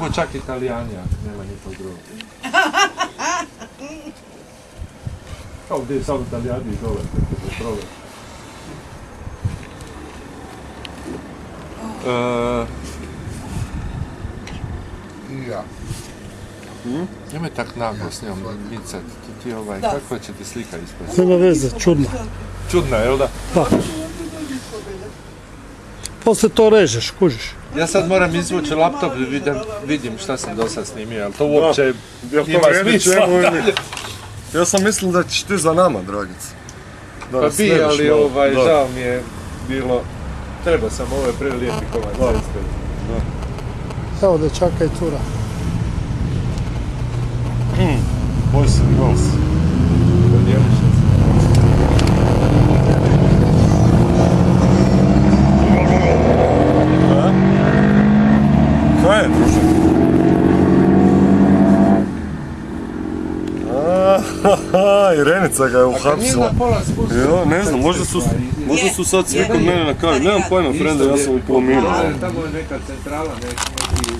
Mogu čak Italijani, ako nema nikog drugog. Kao gdje je samo Italijani i dole, kako je problem. Ja. Nemoj tak naglo s njom micat, ti kako će ti slika ispasti? Nema veze, čudno. Čudna, jel da? Da. Poslije to režeš, kužiš. Ja sad moram izvući laptop i vidim šta sam do sad snimio, ali to uopće ima smisla. Ja sam mislil da ćeš ti za nama, Dragica. Pa bi, ali žao mi je bilo, treba sam ove prelijepi komad ceste. Evo dečaka i cura. Boys and girls. Kaj je, druže? Irenica ga je uhapsila. Ja, ne znam, možda su sad svi kod mene na kavi. Nemam pojma, frende, ja sam u pol mina. Tamo je neka centrala, neki